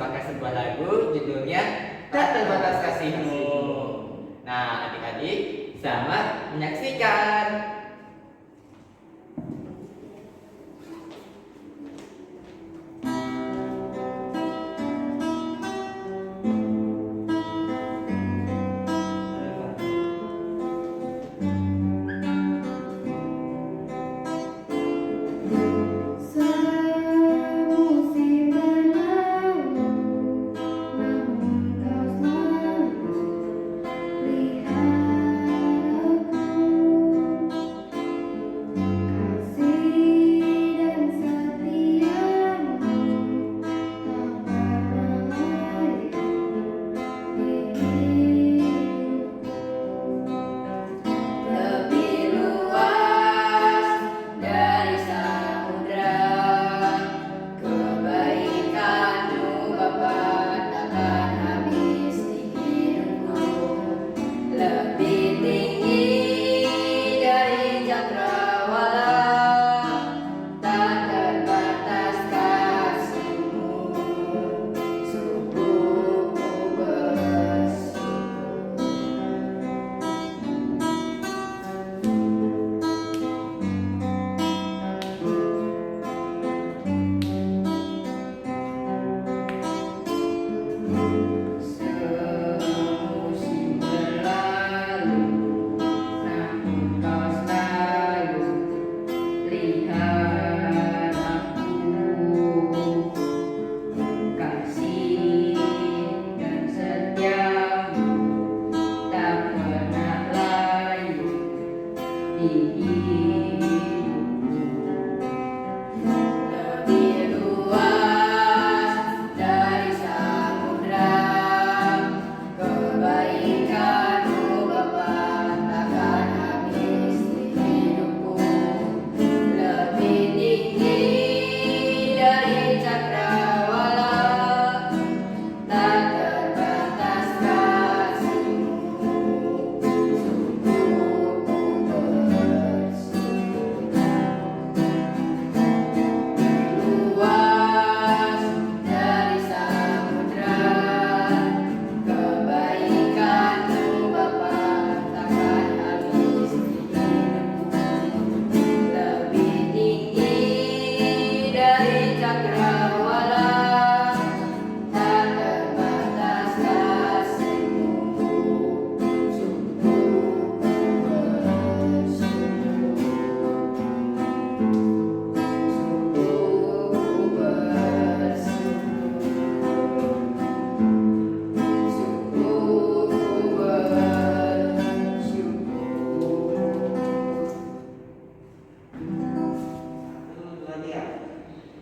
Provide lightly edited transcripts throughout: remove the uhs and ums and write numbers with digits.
mempersembahkan sebuah lagu judulnya Tak Terbatas Kasihmu. Nah, adik-adik selamat menyaksikan.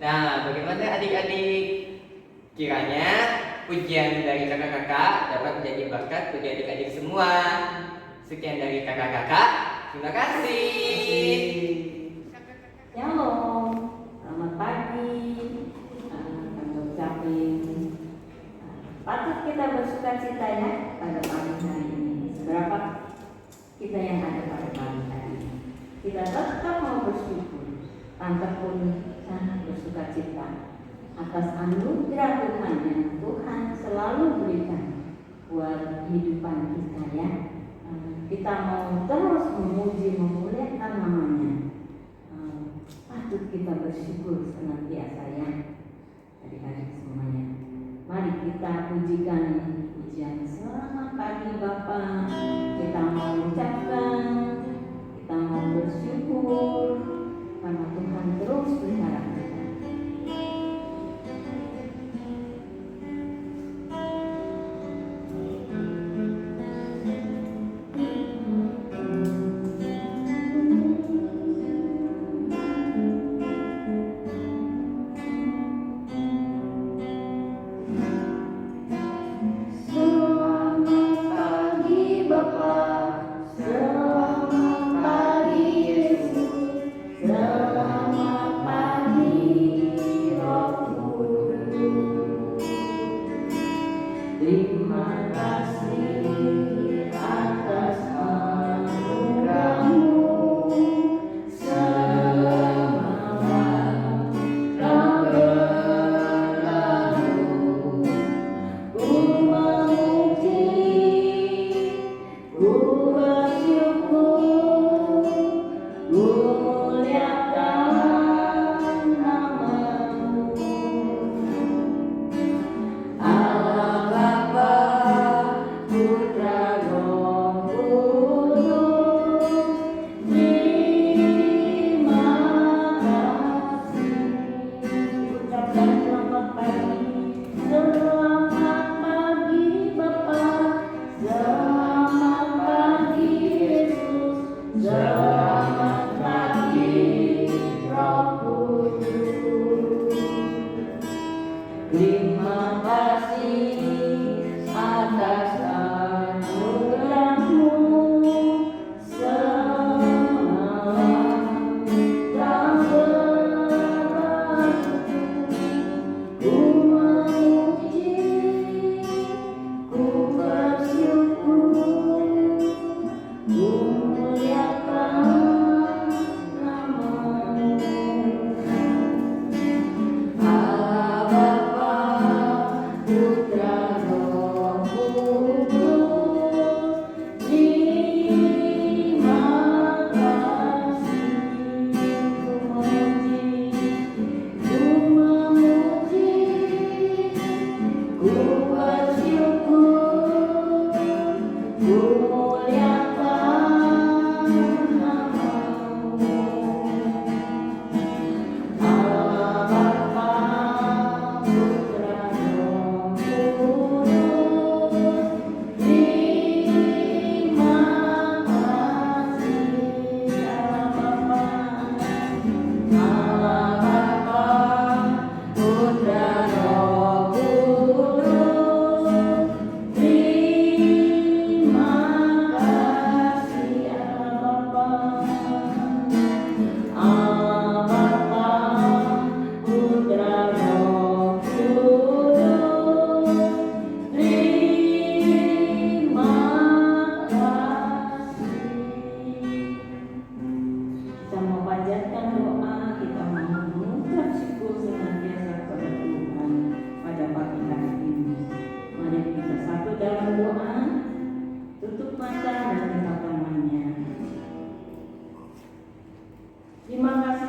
Nah, bagaimana adik-adik? Kiranya pujian dari kakak-kakak dapat menjadi berkat bagi adik-adik semua. Sekian dari kakak-kakak. Terima kasih. Shalom, selamat pagi. Kami ucapin patut kita bersuka cita ya pada pagi hari ini. Seberapa kita yang ada pada pagi hari ini, kita tetap mau bersyukur. Tante pun sangat bersuka cita atas anugerah Tuhan yang Tuhan selalu berikan buat kehidupan kita ya. Kita mau terus memuji memuliakan namanya. Patut kita bersyukur senantiasa ya adik-adik semuanya. Mari kita pujikan pujian selamat pagi Bapa. Kita mau ucapkan, kita mau bersyukur karena Tuhan terus pelihara kita. Selamat pagi Bapa, selamat pagi Yesus.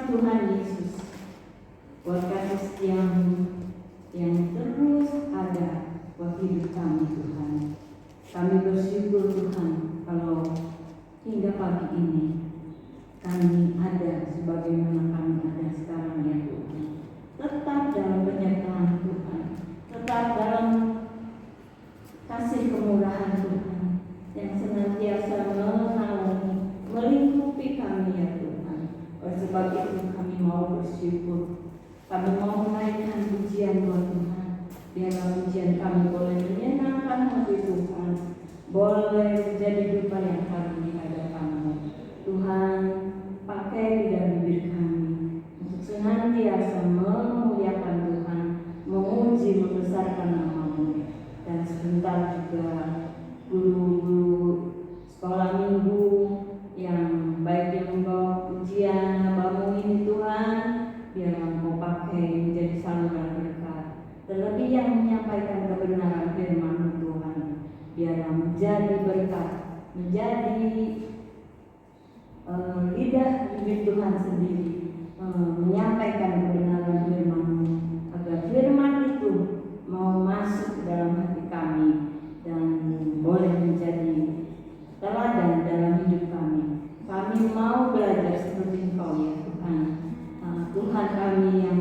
Tuhan Yesus, buat kasih setiamu yang terus ada buat hidup kami Tuhan. Kami bersyukur Tuhan kalau hingga pagi ini kami ada sebagaimana kami ada sekarang ya Tuhan. Tetap dalam penyertaan Tuhan, tetap dalam kasih kemurahan Tuhan yang senantiasa menaungi, melingkupi kami ya Tuhan. Oleh sebab itu kami mau bersyukur, kami mau menaikkan pujian buat Tuhan. Biarlah pujian kami boleh menyenangkan hati Tuhan, boleh menjadi dupa yang kami di hadapan-Mu. Tuhan, pakai lidah bibir kami untuk senantiasa memuliakan Tuhan, memuji, membesarkan nama-Mu. Dan sebentar juga guru-guru sekolah minggu yang baik yang membawa pujian namamu ini Tuhan, biarlah Engkau pakai menjadi saluran berkat. Terlebih yang menyampaikan kebenaran firman Tuhan, biarlah menjadi berkat, menjadi lidah bibir Tuhan sendiri, menyampaikan kebenaran firman-Mu, agar firman itu mau masuk ke dalam hati kami dan boleh menjadi teladan dalam hidup kami. Kami mau belajar seperti Engkau ya Tuhan. Tuhan kami yang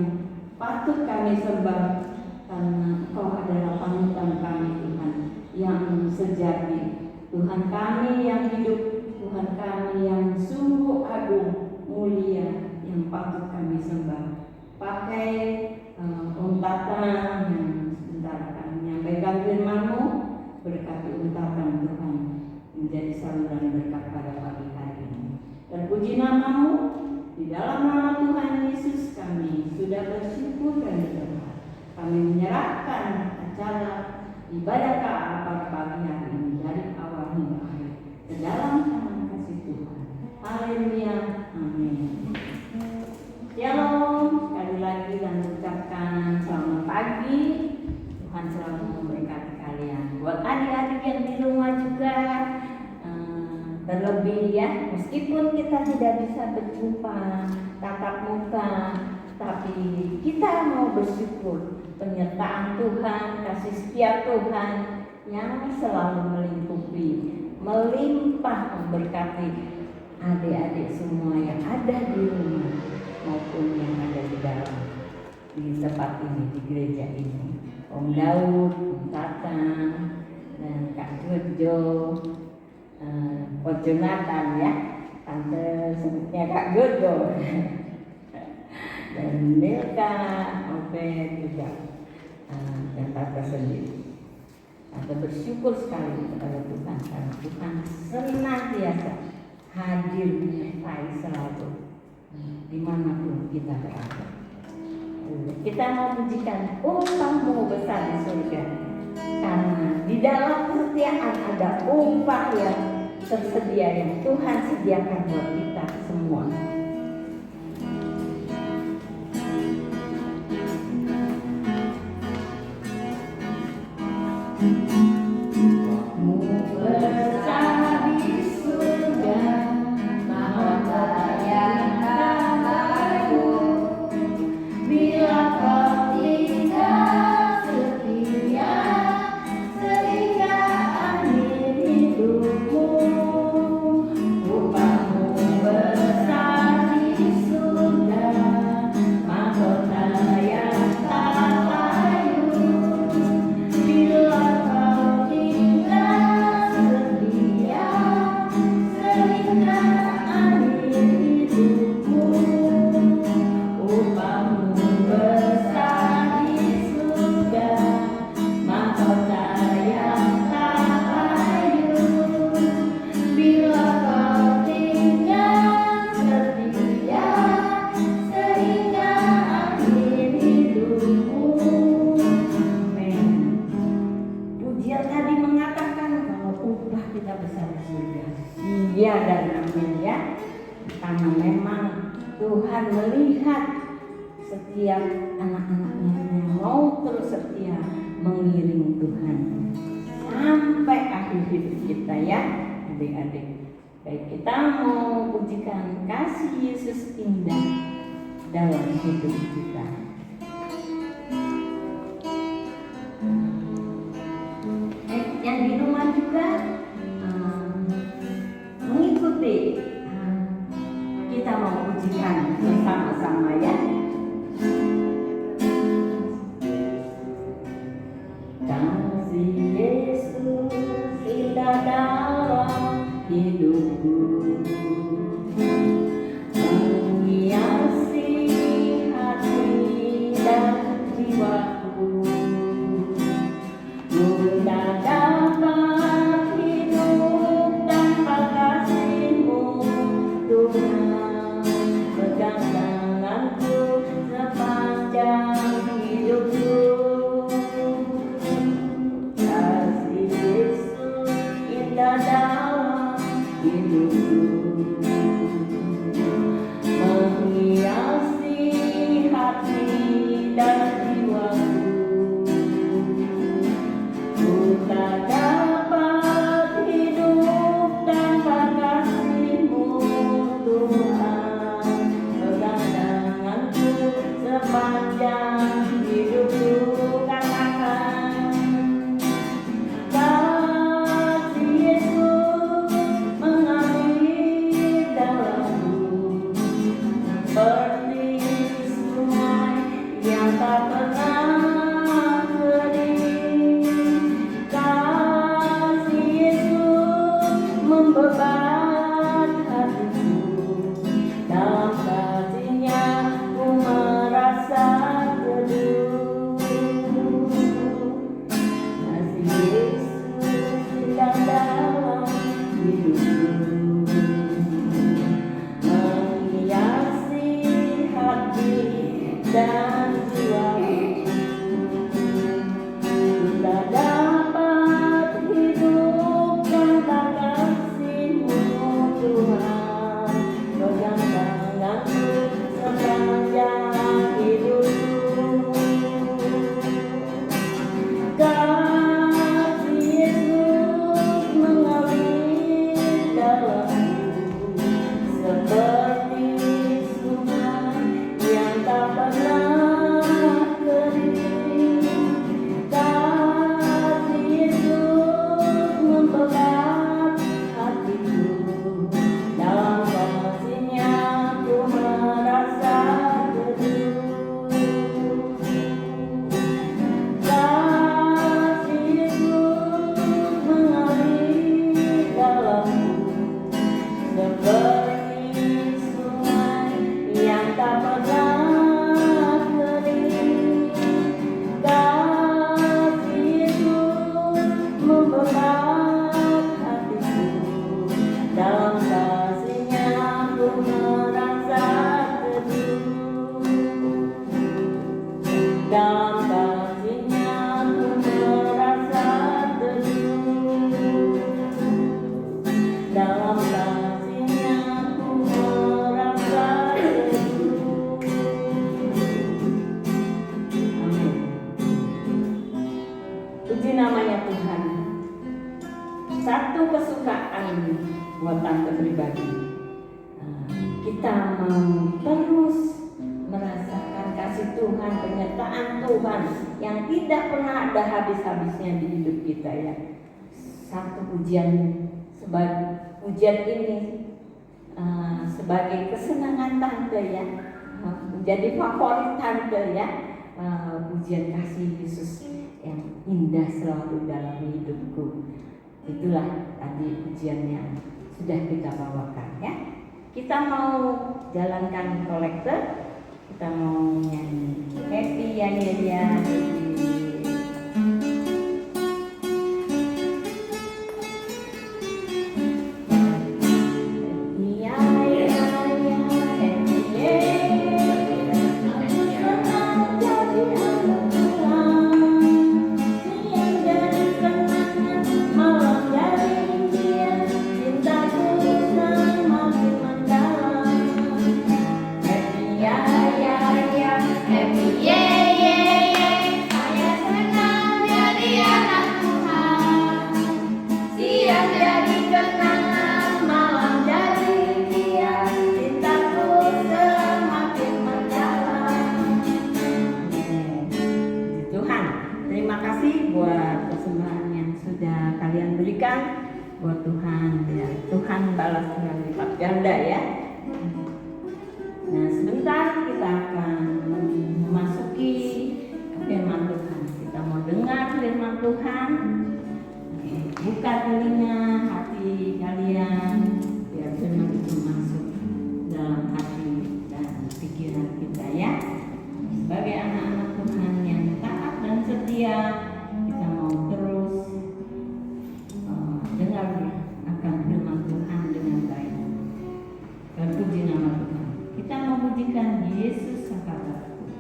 patut kami sembah, karena Engkau adalah panutan kami Tuhan yang sejati, Tuhan kami yang hidup, Tuhan kami yang sungguh agung, mulia, yang patut kami sembah. Pakai untatan yang sebentar akan menyampaikan firman-Mu, berkati untatan Tuhan menjadi saluran berkat pada pagi hari ini. Terpuji nama-Mu, di dalam nama Tuhan Yesus kami sudah bersyukur dan berdoa. Kami menyerahkan acara ibadah keempat pagi hari ini dari awal hingga akhir ke dalam tangan kasih Tuhan. Haleluya, amin. Shalom, sekali lagi dan ucapkan selamat pagi. Tuhan selalu memberkati kalian. Buat adik-adik yang di rumah juga, terlebih ya, meskipun kita tidak bisa berjumpa tatap muka, tapi kita mau bersyukur penyertaan Tuhan, kasih setia Tuhan yang selalu melingkupi, melimpah memberkati adik-adik semua yang ada di rumah maupun yang ada di dalam di tempat ini, di gereja ini. Om Daud, Om Tatang, dan Kak Jojo, Coach Jonathan ya, tante sebutnya Kak Jojo, dan Milka, Obed juga, dan tante sendiri. Tante bersyukur sekali kepada Tuhan karena Tuhan senantiasa hadir menyertai selalu dimanapun kita berada. Kita mau pujikan upah-Mu besar di surga, karena di dalam kesetiaan ada upah yang tersedia yang Tuhan sediakan buat kita semua. Iya dan amin ya. Karena memang Tuhan melihat setiap anak-anaknya yang mau terus setia mengiring Tuhan sampai akhir hidup kita ya adik-adik. Baik, kita mau pujikan kasih Yesus indah dalam hidup kita. Yang di rumah juga mengikuti, kita mau pujikan bersama-sama ya. Kasih Yesus indah dalam hidupku, menghiasi hati dan jiwaku. Ku tak dapat hidup tanpa kasih-Mu, Tuhan. Pegang tanganku sepanjang hidupku. Kasih Yesus indah dalam hidupku, menghiasi hati dan jiwaku. Ku tak dapat hidup tanpa kasih-Mu, Tuhan. Pegang tanganku sepanjang hidupku. Katakan, kasih Yesus mengalir dalamku, seperti sungai yang tak pernah kering. Kasih Yesus membebat hatiku, dalam kasih-Nya ku merasa teduh. Kasih Yesus indah dalam hidupku, menghiasi hati dan jiwaku. Ku tak dapat hidup tanpa kasih-Mu, Tuhan. Pegang tanganku sepanjang hidupku. Kasih Yesus mengalir dalamku, seperti sungai yang tak pernah kering. Kasih Yesus membebat hatiku, dalam kasih-Nya ku merasa teduh. Kasih Yesus mengalir dalamku, seperti sungai yang tak pernah kering. Kasih Yesus membebat hatiku, dalam kasih-Nya ku merasa teduh. Dalam kasih-Nya ku merasa teduh. Dalam kasih-Nya ku merasa teduh. Amin. Puji namanya Tuhan. Satu kesukaan buat tante pribadi, kita mau terus merasakan kasih Tuhan, penyertaan Tuhan yang tidak pernah ada habis-habisnya di hidup kita ya. Satu pujian sebagai pujian ini sebagai kesenangan tante ya, menjadi favorit tante ya. Pujian kasih Yesus yang indah selalu dalam hidupku. Itulah tadi pujian yang sudah kita bawakan ya. Kita mau jalankan kolektor, kita mau nyanyi happy ya ya. Malam jadi dia, cintaku semakin mendalam. buat Tuhan ya. Tuhan balas dengan lipat ganda ya. Nah sebentar kita akan memasuki firman Tuhan. Kita mau dengar firman Tuhan. Buka telinga hati kalian biar firman itu masuk dalam hati dan pikiran kita ya. Sebagai anak-anak Tuhan yang taat dan setia, kita mau terus dengar akan firman Tuhan dengan baik. Terpuji nama Tuhan. Kita mau pujikan Yesus Sahabatku.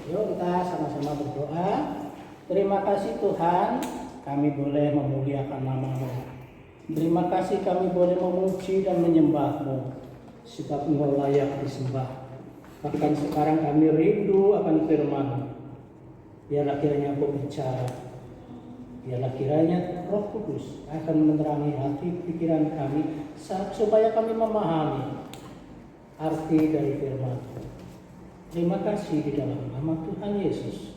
Yuk kita sama-sama berdoa. Terima kasih Tuhan, kami boleh memuliakan nama-Mu. Terima kasih kami boleh memuji dan menyembah-Mu, sebab Engkau layak disembah. Bahkan sekarang kami rindu akan firman-Mu. Biarlah kiranya Engkau bicara. Biarlah kiranya Roh Kudus akan menerangi hati pikiran kami, supaya kami memahami arti dari firman-Mu. Terima kasih di dalam nama Tuhan Yesus.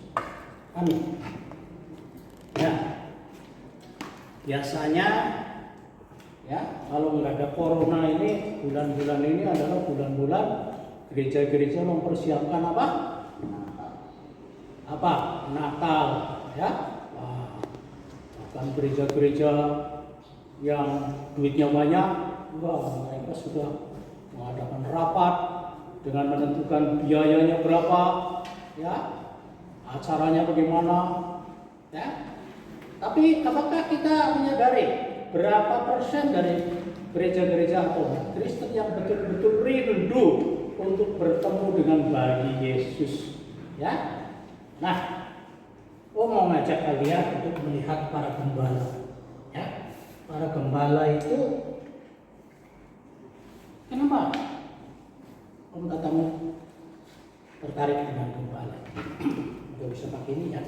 Amin. Ya, biasanya ya kalau nggak ada corona ini, bulan-bulan ini adalah bulan-bulan gereja-gereja mempersiapkan apa? Natal, ya. Wah, bahkan gereja-gereja yang duitnya banyak, wah, mereka sudah mengadakan rapat dengan menentukan biayanya berapa, ya, acaranya bagaimana, ya. Tapi apakah kita menyadari berapa persen dari gereja-gereja atau Kristen yang betul-betul rindu untuk bertemu dengan bayi Yesus, ya? Nah, mau ngajak kalian untuk melihat para gembala, ya. Para gembala itu kenapa Om Tatamu tertarik dengan gembala? Udah bisa pakai ini ya.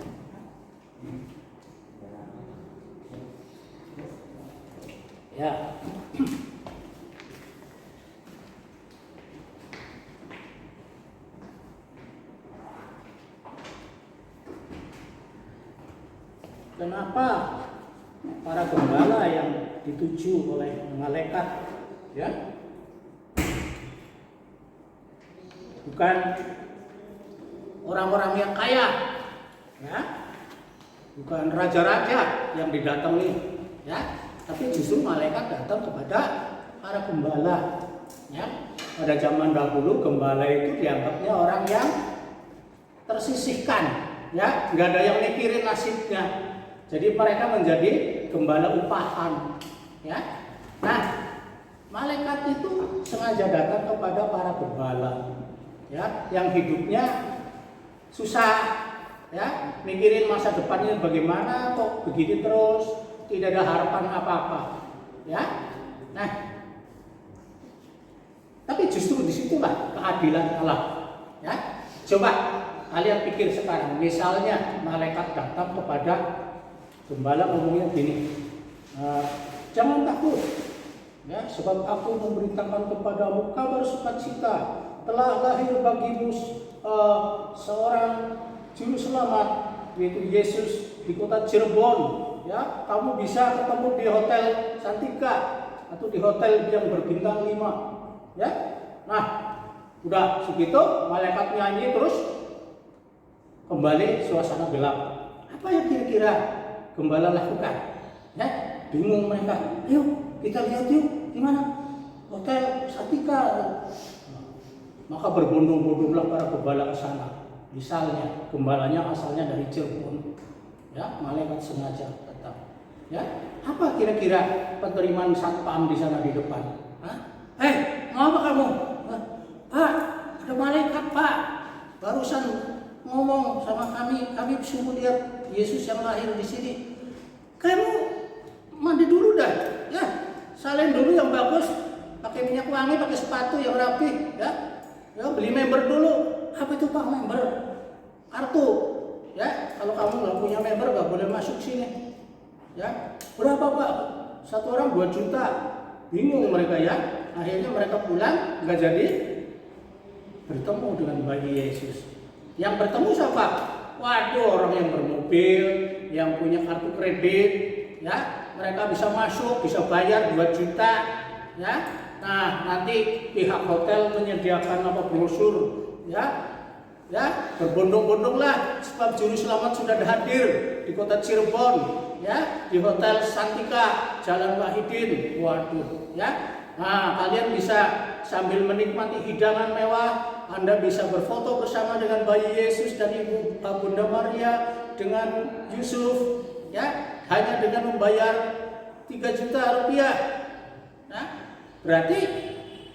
Ya. Kenapa para gembala yang dituju oleh malaikat, ya, bukan orang-orang yang kaya, ya, bukan raja-raja yang didatangi, ya, tapi justru malaikat datang kepada para gembala, ya. Pada zaman dahulu gembala itu dianggapnya orang yang tersisihkan, ya, nggak ada yang mikirin nasibnya. Jadi mereka menjadi gembala upahan, ya. Nah, malaikat itu sengaja datang kepada para gembala, ya, yang hidupnya susah, ya, mikirin masa depannya bagaimana, kok begini terus, tidak ada harapan apa-apa, ya. Nah, tapi justru disitulah keadilan Allah, ya. Coba kalian pikir sekarang, misalnya malaikat datang kepada gembala ngomongnya gini, jangan takut, ya, sebab aku memberitakan kepadamu kabar sukacita, telah lahir bagimu seorang juru selamat, yaitu Yesus di kota Cirebon, ya. Kamu bisa ketemu di Hotel Santika atau di hotel yang berbintang 5, ya. Nah, udah segitu malaikat nyanyi terus kembali suasana gelap. Apa yang kira-kira gembala lakukan? Ya, bingung mereka. Ayo kita lihat yuk, gimana Hotel Santika. Maka berbondong-bondonglah para gembala ke sana. Misalnya gembalanya asalnya dari Cirebon, ya, malaikat sengaja datang. Ya, apa kira-kira penerimaan satpam di sana di depan? Mau apa kamu? Pak, ada malaikat Pak, barusan ngomong sama kami sungguh lihat Yesus yang lahir di sini. Kamu mandi dulu dah, ya, salin dulu yang bagus, pakai minyak wangi, pakai sepatu yang rapi, ya, beli member dulu. Apa itu Pak member? Kartu, ya. Kalau kamu nggak punya member nggak boleh masuk sini, ya. Berapa Pak? Satu orang 2 juta. Bingung mereka, ya. Akhirnya mereka pulang nggak jadi bertemu dengan bayi Yesus. Yang bertemu siapa? Waduh, orang yang bermobil, yang punya kartu kredit, ya. Mereka bisa masuk, bisa bayar 2 juta, ya. Nah, nanti pihak hotel menyediakan brosur, ya. Berbondong-bondonglah sebab juru selamat sudah hadir di kota Cirebon, ya, di Hotel Santika, Jalan Wahidin. Waduh, ya. Nah, kalian bisa sambil menikmati hidangan mewah, Anda bisa berfoto bersama dengan bayi Yesus dan Ibu Bunda Maria, dengan Yusuf, ya, hanya dengan membayar 3 juta rupiah. Nah, berarti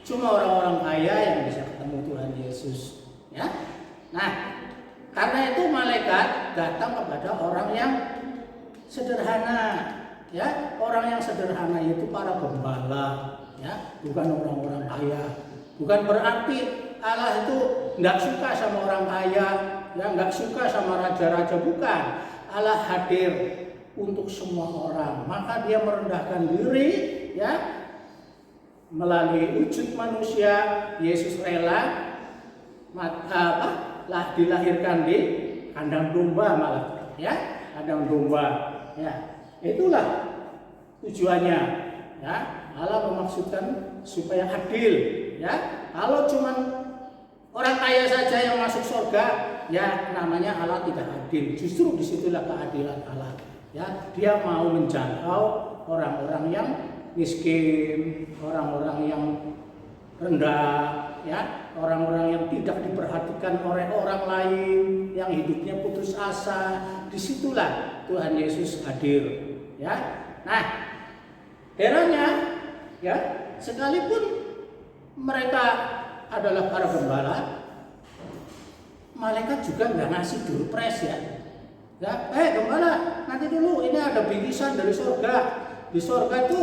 cuma orang-orang kaya yang bisa ketemu Tuhan Yesus, ya. Nah, karena itu malaikat datang kepada orang yang sederhana, ya. Orang yang sederhana itu para gembala, ya, bukan orang-orang kaya. Bukan berarti Allah itu tidak suka sama orang kaya, ya, nggak suka sama raja-raja, bukan. Allah hadir untuk semua orang, maka Dia merendahkan diri, ya, melalui wujud manusia. Yesus rela dilahirkan di kandang domba malah, ya, ladang domba, ya. Itulah tujuannya, ya. Allah memaksudkan supaya adil, ya. Kalau cuman orang kaya saja yang masuk surga, ya namanya Allah tidak adil. Justru disitulah keadilan Allah, ya. Dia mau menjangkau orang-orang yang miskin, orang-orang yang rendah, ya, orang-orang yang tidak diperhatikan oleh orang lain, yang hidupnya putus asa. Disitulah Tuhan Yesus hadir, ya. Nah, herannya, ya, sekalipun mereka adalah para gembala, malaikat juga nggak ngasih door prize, ya. Ya, gembala, nanti dulu ini ada bingkisan dari surga. Di surga itu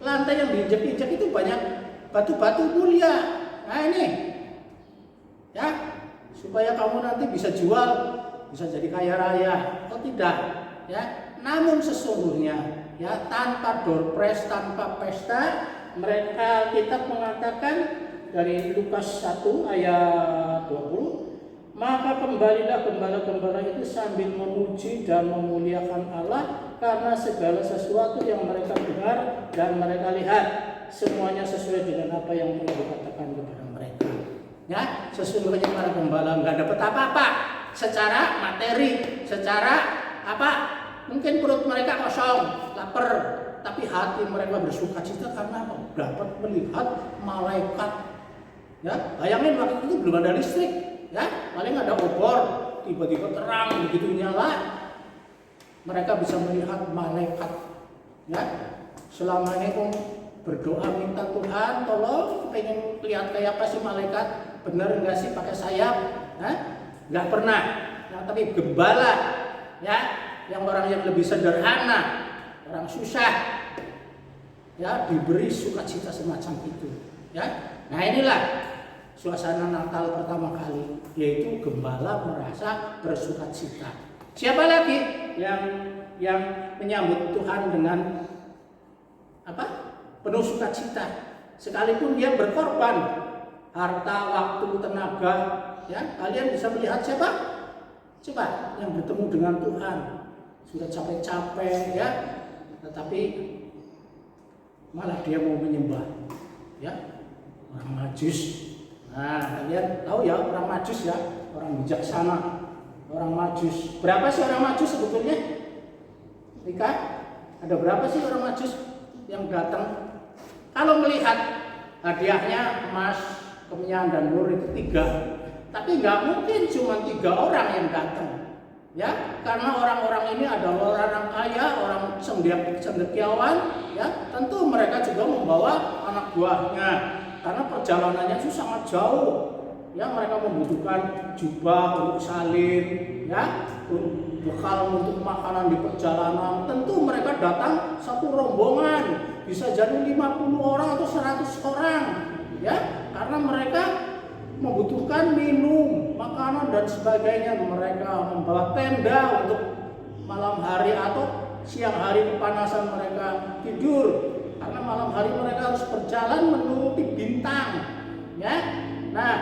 lantai yang diinjak-injak itu banyak batu-batu mulia. Nah ini, ya, supaya kamu nanti bisa jual, bisa jadi kaya raya. Oh tidak, ya. Namun sesungguhnya, ya, tanpa door prize, tanpa pesta, mereka kitab mengatakan dari Lukas 1 ayat 20, maka kembalilah gembala-gembala itu sambil memuji dan memuliakan Allah karena segala sesuatu yang mereka dengar dan mereka lihat semuanya sesuai dengan apa yang telah dikatakan kepada mereka. Ya, sesungguhnya para gembala nggak dapat apa-apa secara materi, secara apa? Mungkin perut mereka kosong, lapar, tapi hati mereka bersukacita karena apa? Dapat melihat malaikat. Ya, bayangin waktu itu belum ada listrik, ya, paling ada obor, tiba-tiba terang begitu nyala. Mereka bisa melihat malaikat, ya. Selama ini om berdoa minta Tuhan, tolong pengen lihat kayak apa sih malaikat, bener nggak sih pakai sayap? Nggak pernah. Nah, tapi gembala, ya, yang orang yang lebih sederhana, orang susah, ya, diberi sukacita semacam itu, ya. Nah inilah suasana Natal pertama kali, yaitu gembala merasa bersukacita. Siapa lagi yang menyambut Tuhan dengan apa? Penuh sukacita, sekalipun dia berkorban harta, waktu, tenaga, ya. Kalian bisa melihat siapa? Coba yang bertemu dengan Tuhan sudah capek-capek, ya, tetapi malah dia mau menyembah, ya, orang Majus. Nah, kalian tahu ya orang Majus, ya, orang bijaksana, orang Majus. Berapa sih orang Majus sebetulnya? Rika, ada berapa sih orang Majus yang datang? Kalau melihat hadiahnya emas, kemenyan, dan nur itu 3, tapi nggak mungkin cuma 3 orang yang datang, ya, karena orang-orang ini adalah orang kaya, orang cendekiawan, ya, tentu mereka juga membawa anak buahnya. Karena perjalanannya itu sangat jauh, ya, mereka membutuhkan jubah untuk salin, ya, bekal untuk makanan di perjalanan. Tentu mereka datang satu rombongan, bisa jadi 50 orang atau 100 orang, ya, karena mereka membutuhkan minum, makanan dan sebagainya. Mereka membawa tenda untuk malam hari atau siang hari kepanasan mereka tidur. Karena malam hari mereka harus berjalan menuruti bintang, ya. Nah,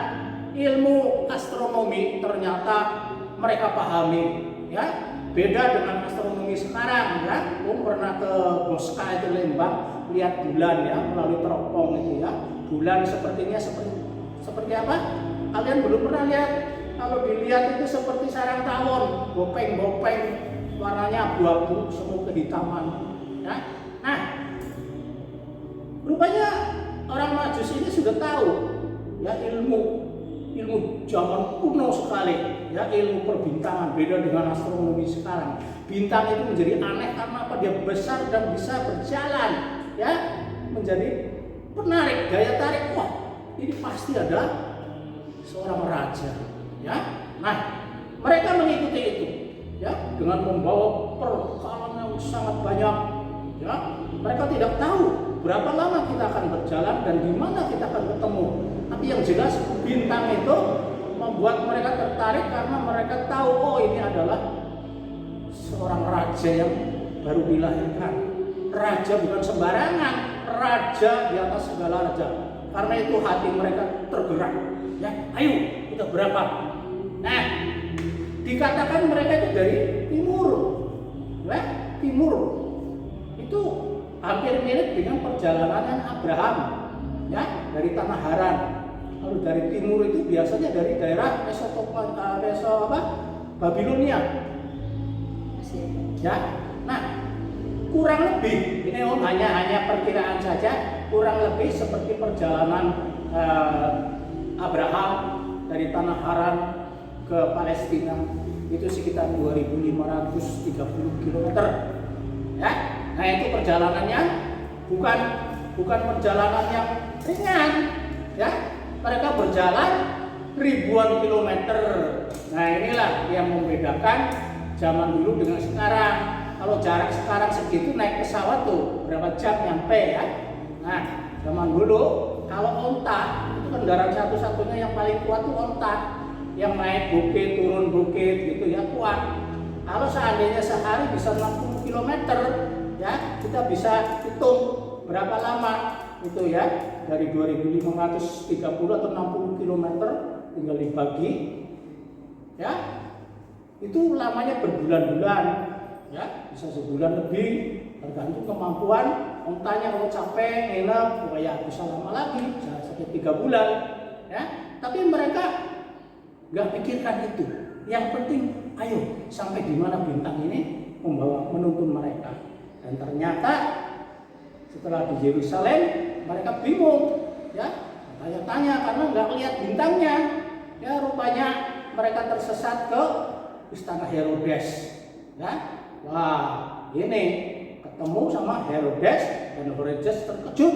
ilmu astronomi ternyata mereka pahami, ya. Beda dengan astronomi sekarang, ya. Pernah ke Boska itu Lembang, lihat bulan, ya, melalui teropong itu, ya. Bulan sepertinya seperti apa? Kalian belum pernah lihat? Kalau dilihat itu seperti sarang tawon, bopeng-bopeng, warnanya abu-abu, semu kehitaman, ya. Nah, rupanya orang Majus ini sudah tahu, ya, ilmu zaman kuno sekali, ya, ilmu perbintangan, beda dengan astronomi sekarang. Bintang itu menjadi aneh karena apa? Dia besar dan bisa berjalan, ya, menjadi penarik, daya tarik. Wah, ini pasti ada seorang raja, ya. Nah, mereka mengikuti itu, ya, dengan membawa perkalan yang sangat banyak, ya. Mereka tidak tahu berapa lama kita akan berjalan dan di mana kita akan ketemu. Tapi yang jelas bintang itu membuat mereka tertarik karena mereka tahu, oh, ini adalah seorang raja yang baru dilahirkan. Raja bukan sembarangan, raja di atas segala raja. Karena itu hati mereka tergerak. Ya, ayo kita berapa? Nah, di Dikatakan mereka itu dari timur, ya, timur. Itu hampir mirip dengan perjalanan Abraham, ya, dari tanah Haran. Lalu dari timur itu biasanya dari daerah Babilonia, ya. Nah, kurang lebih ini hanya perkiraan saja, kurang lebih seperti perjalanan Abraham dari tanah Haran ke Palestina itu sekitar 2.530 km, ya. Nah, itu perjalanannya bukan perjalanan yang ringan, ya. Mereka berjalan ribuan kilometer. Nah, inilah yang membedakan zaman dulu dengan sekarang. Kalau jarak sekarang segitu naik pesawat tuh berapa jam nyampe, ya. Nah, zaman dulu kalau onta itu kendaraan satu-satunya yang paling kuat tuh onta, yang naik bukit turun bukit gitu ya, kuat. Kalau seandainya sehari bisa 60 km, ya, kita bisa hitung berapa lama itu, ya, dari 2.530 atau 60 km tinggal dibagi, ya, itu lamanya berbulan-bulan, ya, bisa sebulan lebih tergantung kemampuan ontanya. Kalau capek nginep ya bisa lama lagi, bisa sampai 3 bulan, ya. Tapi mereka nggak pikirkan itu. Yang penting ayo sampai di mana bintang ini menuntun mereka. Dan ternyata setelah di Yerusalem mereka bingung, ya, tanya-tanya karena nggak lihat bintangnya, ya. Rupanya mereka tersesat ke istana Herodes, ya. Wah, ini ketemu sama Herodes dan Herodes terkejut.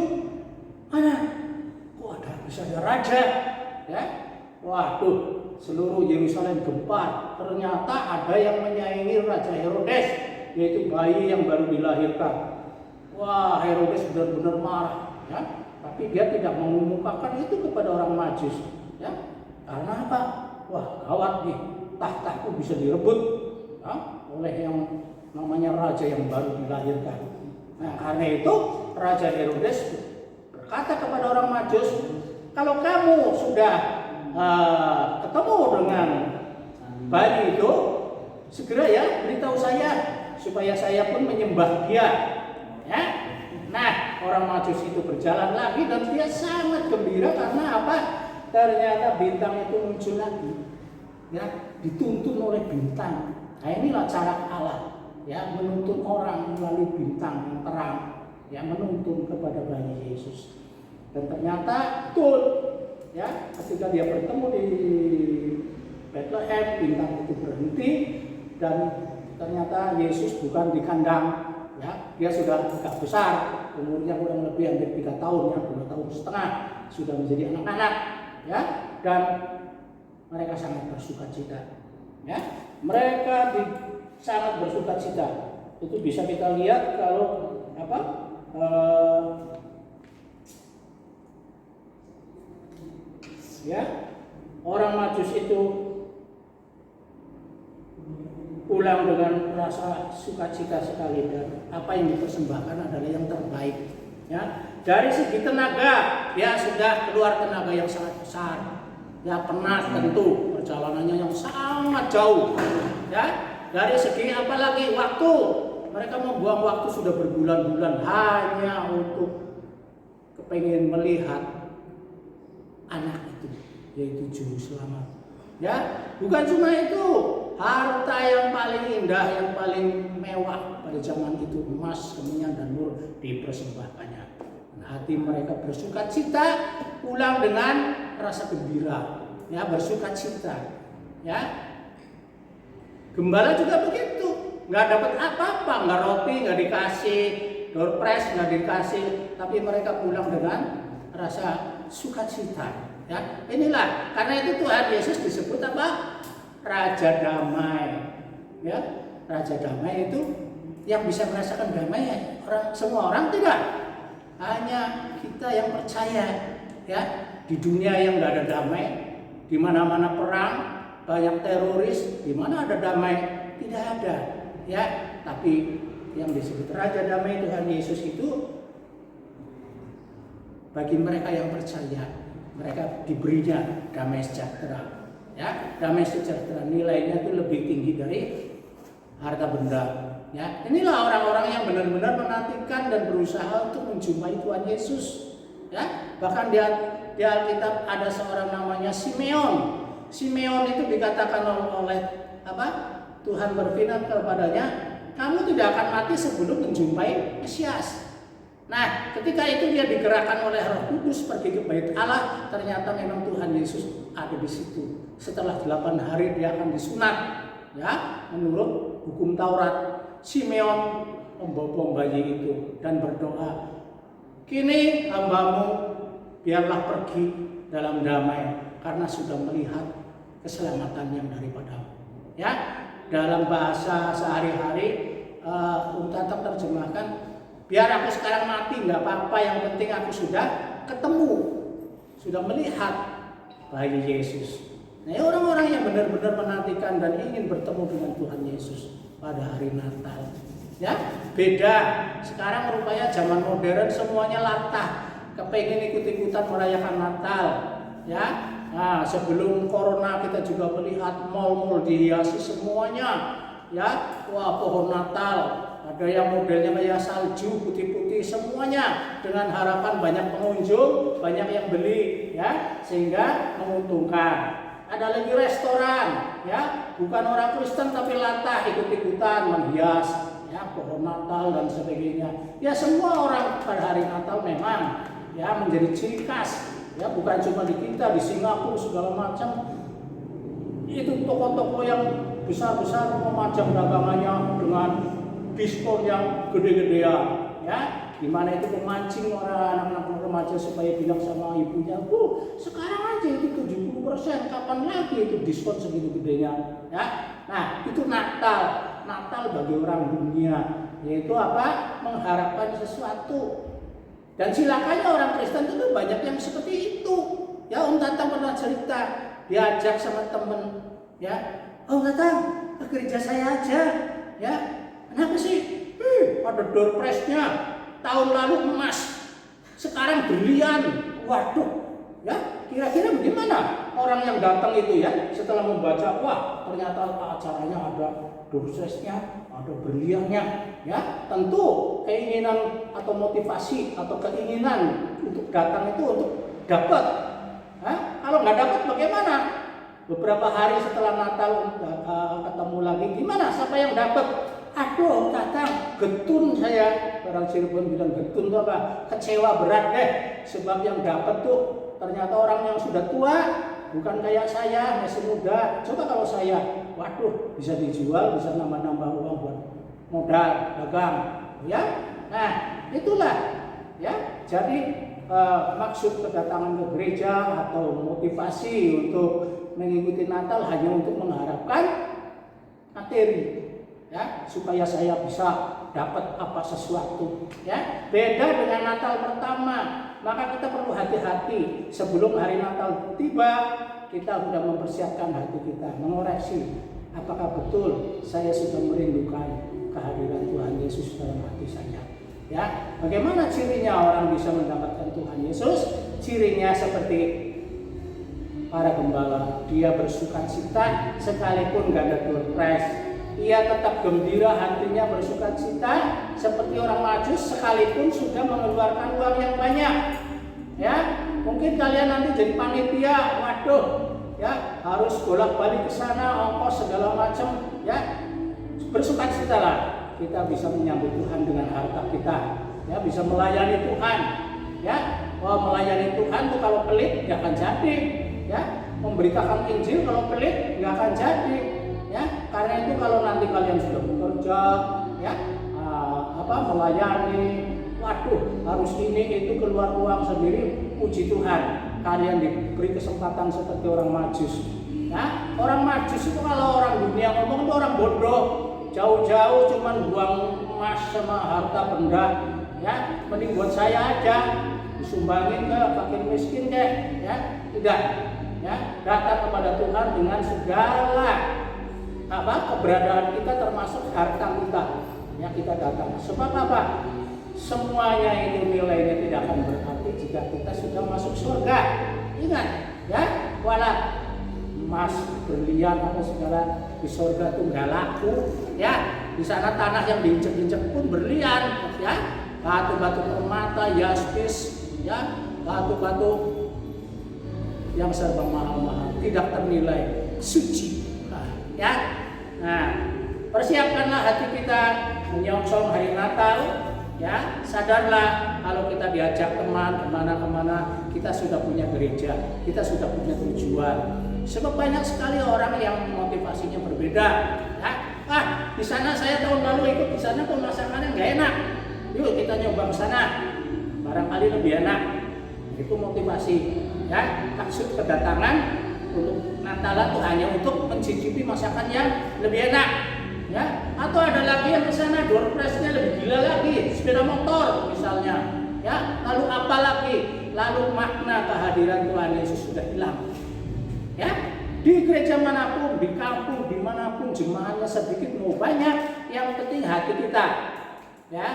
Kok bisa ada raja, ya. Waduh, seluruh Yerusalem gempar. Ternyata ada yang menyaingi Raja Herodes, yaitu bayi yang baru dilahirkan. Wah, Herodes benar-benar marah, ya. Tapi dia tidak mengumumkakan itu kepada orang Majus, ya. Karena apa? Wah, gawat nih, tahtaku bisa direbut, ya, oleh yang namanya raja yang baru dilahirkan. Nah, karena itu Raja Herodes berkata kepada orang Majus, kalau kamu sudah ketemu dengan bayi itu, segera ya beritahu saya supaya saya pun menyembah dia, ya. Nah, orang Majus itu berjalan lagi dan dia sangat gembira karena apa? Ternyata bintang itu muncul lagi, ya, dituntun oleh bintang. Nah, inilah cara Allah, ya, menuntun orang melalui bintang yang terang, ya, menuntun kepada bayi Yesus. Dan ternyata betul, ya, ketika dia bertemu di Bethlehem, bintang itu berhenti dan ternyata Yesus bukan di kandang, ya, dia sudah agak besar, umurnya kurang lebih hampir 3 tahun, ya, 2 tahun setengah, sudah menjadi anak-anak, ya, dan mereka sangat bersukacita, ya, mereka sangat bersukacita. Itu bisa kita lihat kalau apa? Ya, orang Majus itu pulang dengan rasa sukacita sekali dan apa yang dipersembahkan adalah yang terbaik, ya. Dari segi tenaga, ya, sudah keluar tenaga yang sangat besar, ya, penat tentu perjalanannya yang sangat jauh, ya. Dari segi apalagi waktu, mereka membuang waktu sudah berbulan-bulan hanya untuk kepengen melihat anak itu, yaitu juru selamat, ya. Bukan cuma itu, harta yang paling indah, yang paling mewah pada zaman itu, emas, kemenyan dan mur dipersembahkannya. Hati mereka bersukacita, pulang dengan rasa gembira, ya, bersukacita, ya. Gembala juga begitu, nggak dapat apa-apa, nggak roti, nggak dikasih, door prize nggak dikasih, tapi mereka pulang dengan rasa sukacita, ya. Inilah karena itu Tuhan Yesus disebut apa? Raja damai, ya. Raja damai itu yang bisa merasakan damai semua orang tidak, hanya kita yang percaya, ya. Di dunia yang nggak ada damai, di mana-mana perang, banyak teroris, di mana ada damai? Tidak ada, ya. Tapi yang disebut Raja Damai Tuhan Yesus itu bagi mereka yang percaya, mereka diberinya damai sejahtera, Ya, damai sejahtera nilainya itu lebih tinggi dari harta benda. Ya, inilah orang-orang yang benar-benar menantikan dan berusaha untuk menjumpai Tuhan Yesus. Ya, bahkan di Alkitab ada seorang namanya Simeon. Simeon itu dikatakan oleh apa? Tuhan berfirman kepadanya, kamu tidak akan mati sebelum menjumpai Mesias. Nah, ketika itu dia digerakkan oleh Roh Kudus pergi ke Bait Allah, ternyata memang Tuhan Yesus ada di situ. Setelah 8 hari dia akan disunat, ya, menurut hukum Taurat. Simeon membopong bayi itu dan berdoa, kini hambamu biarlah pergi dalam damai karena sudah melihat keselamatan yang daripadamu. Ya, dalam bahasa sehari-hari Tatang terjemahkan, biar aku sekarang mati nggak apa-apa, yang penting aku sudah ketemu, sudah melihat bayi Yesus. Nah, orang-orang yang benar-benar menantikan dan ingin bertemu dengan Tuhan Yesus pada hari Natal, ya beda. Sekarang rupanya zaman modern semuanya latah, kepengen ikut-ikutan merayakan Natal, ya. Nah, sebelum corona kita juga melihat mal-mal dihiasi semuanya, ya. Wah, pohon Natal, ada yang modelnya kayak salju putih-putih semuanya, dengan harapan banyak pengunjung, banyak yang beli, ya, sehingga menguntungkan. Ada lagi restoran, ya, bukan orang Kristen tapi latah ikut-ikutan menghias, ya, pohon Natal dan sebagainya. Ya, semua orang pada hari Natal memang, ya, menjadi ciri khas, ya, bukan cuma di kita, di Singapura segala macam. Itu toko-toko yang besar-besar memajang dagangannya dengan diskon yang gede-gedean, ya, di mana itu memancing orang anak-anak remaja supaya bilang sama ibunya, sekarang aja itu 70%, kapan lagi itu diskon segitu gedenya, ya. Nah, itu Natal bagi orang dunia, yaitu apa? Mengharapkan sesuatu. Dan silakannya orang Kristen itu banyak yang seperti itu. Ya, Om Tatang pernah cerita, diajak sama temen, ya, Om Tatang ke gereja saya aja, ya. Kenapa sih? Ada door prize-nya. Tahun lalu emas, sekarang berlian. Waduh, ya, kira-kira bagaimana orang yang datang itu, ya, setelah membaca, wah, ternyata acaranya ada door prize-nya, ada berliannya, ya. Tentu keinginan atau motivasi atau keinginan untuk datang itu untuk dapat. Kalau nggak dapat bagaimana? Beberapa hari setelah Natal ketemu lagi, gimana? Siapa yang dapat? Aduh, Tatang, getun saya. Orang Cirebon bilang getun itu apa? Kecewa berat deh. Sebab yang dapat tuh ternyata orang yang sudah tua, bukan kayak saya, masih muda. Coba kalau saya, waduh, bisa dijual, bisa nambah-nambah uang buat modal dagang, ya. Nah, itulah, ya. Jadi maksud kedatangan ke gereja atau motivasi untuk mengikuti Natal hanya untuk mengharapkan materi, ya, supaya saya bisa dapat apa sesuatu, ya. Beda dengan Natal pertama, maka kita perlu hati-hati sebelum hari Natal tiba. Kita sudah mempersiapkan hati kita, mengoreksi apakah betul saya sudah merindukan kehadiran Tuhan Yesus dalam hati saya, ya. Bagaimana cirinya orang bisa mendapatkan Tuhan Yesus? Cirinya seperti para gembala, dia bersukacita sekalipun gak ada door prize. Ia tetap gembira, hatinya bersukacita seperti orang Majus sekalipun sudah mengeluarkan uang yang banyak. Ya, mungkin kalian nanti jadi panitia, waduh, ya, harus bolak-balik ke sana, ongkos segala macam, ya. Bersukacitalah, kita bisa menyambut Tuhan dengan harta kita, ya, bisa melayani Tuhan, ya. Wah, melayani Tuhan tuh kalau pelit nggak akan jadi, ya. Memberitakan Injil kalau pelit nggak akan jadi. Ya, karena itu kalau nanti kalian sudah bekerja, ya, melayani, waduh, harus ini itu keluar uang sendiri, puji Tuhan, kalian diberi kesempatan seperti orang Majus. Ya, orang Majus itu kalau orang dunia ngomong itu orang bodoh, jauh-jauh cuman buang emas sama harta benda, ya, mending buat saya aja, disumbangin ke fakir miskin deh, ya, tidak, ya, datang kepada Tuhan dengan segala keberadaan kita termasuk harta kita, ya, kita datang. Sebab apa? Semuanya itu nilainya tidak akan berarti jika kita sudah masuk surga. Ingat, ya, wala emas, berlian, apa segala di surga itu nggak laku, ya. Di sana tanah yang diinjek-injek pun berlian, ya. Batu-batu permata, yaspis, ya, batu-batu yang serba mahal-mahal, tidak ternilai, suci, ya. Nah, persiapkanlah hati kita menyongsong hari Natal, ya. Sadarlah kalau kita diajak teman kemana-kemana, kita sudah punya gereja, kita sudah punya tujuan. Sebab banyak sekali orang yang motivasinya berbeda, ya. Di sana saya tahun lalu ikut di sana kok masakannya nggak enak. Yuk kita nyoba ke sana, barangkali lebih enak. Itu motivasi, ya. Maksud kedatangan untuk Natalan itu hanya untuk mencicipi masakan yang lebih enak, ya. Atau ada lagi yang ke sana door prize-nya lebih gila lagi, sepeda motor misalnya, ya. Lalu apa lagi? Lalu makna kehadiran Tuhan Yesus sudah hilang, ya. Di gereja manapun, di kampung, dimanapun jemaahnya sedikit mau banyak, yang penting hati kita, ya,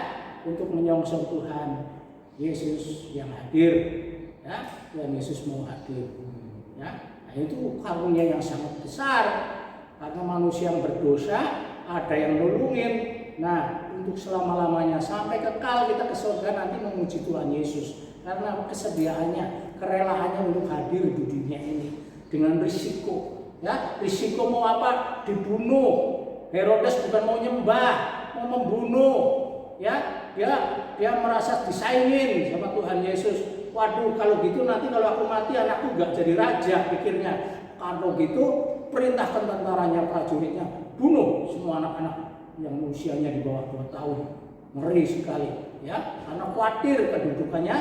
untuk menyongsong Tuhan Yesus yang hadir, ya. Tuhan Yesus mau hadir, ya. Nah, itu karunia yang sangat besar karena manusia yang berdosa ada yang nulungin. Nah, untuk selama-lamanya sampai kekal kita ke surga nanti memuji Tuhan Yesus karena kesediaannya, kerelaannya untuk hadir di dunia ini dengan risiko, ya. Risiko mau apa? Dibunuh. Herodes bukan mau nyembah, mau membunuh, ya. Dia merasa disaingin sama Tuhan Yesus. Waduh, kalau gitu nanti kalau aku mati anakku gak jadi raja, pikirnya. Kalau gitu perintahkan tentaranya, prajuritnya, bunuh semua anak-anak yang usianya di bawah 2 tahun. Ngeri sekali, ya. Karena khawatir kedudukannya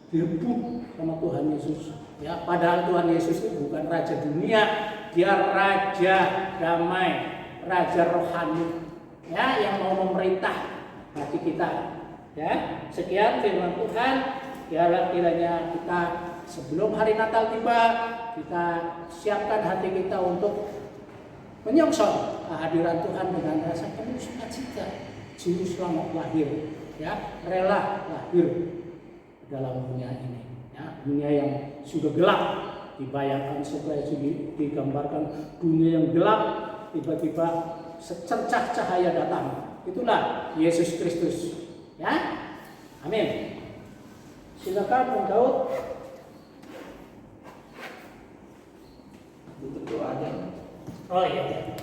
direbut sama Tuhan Yesus, ya. Padahal Tuhan Yesus itu bukan raja dunia, dia raja damai, raja rohani, ya, yang mau memerintah hati kita, ya. Sekian firman Tuhan. Biarlah kiranya kita sebelum hari Natal tiba, kita siapkan hati kita untuk menyongsong kehadiran Tuhan dengan rasa penuh sukacita. Juru selamat lahir, ya, rela lahir dalam dunia ini, ya. Dunia yang sudah gelap, dibayangkan seperti digambarkan dunia yang gelap, tiba-tiba secercah cahaya datang. Itulah Yesus Kristus, ya. Amin. Silakan Bung Daud. Tutup doa aja. Oh iya.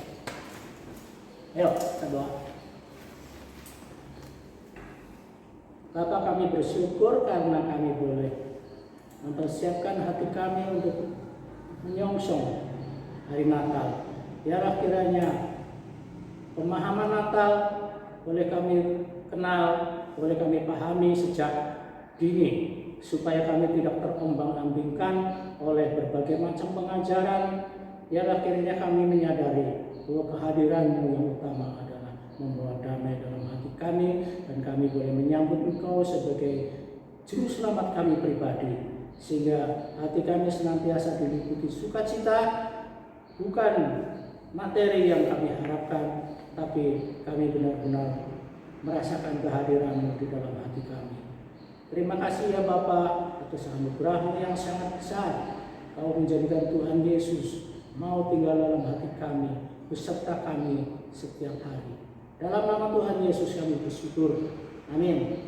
Ayo kita doa. Bapa, kami bersyukur karena kami boleh mempersiapkan hati kami untuk menyongsong hari Natal. Biarlah kiranya pemahaman Natal boleh kami kenal, boleh kami pahami sejak dini, supaya kami tidak terombang-ambingkan oleh berbagai macam pengajaran. Biarlah kiranya kami menyadari bahwa kehadiran-Mu yang utama adalah membawa damai dalam hati kami, dan kami boleh menyambut Engkau sebagai juru selamat kami pribadi, sehingga hati kami senantiasa diliputi sukacita, bukan materi yang kami harapkan, tapi kami benar-benar merasakan kehadiran-Mu di dalam hati kami. Terima kasih ya Bapa atas anugerah-Mu yang sangat besar. Kau menjadikan Tuhan Yesus mau tinggal dalam hati kami, beserta kami setiap hari. Dalam nama Tuhan Yesus kami bersyukur. Amin.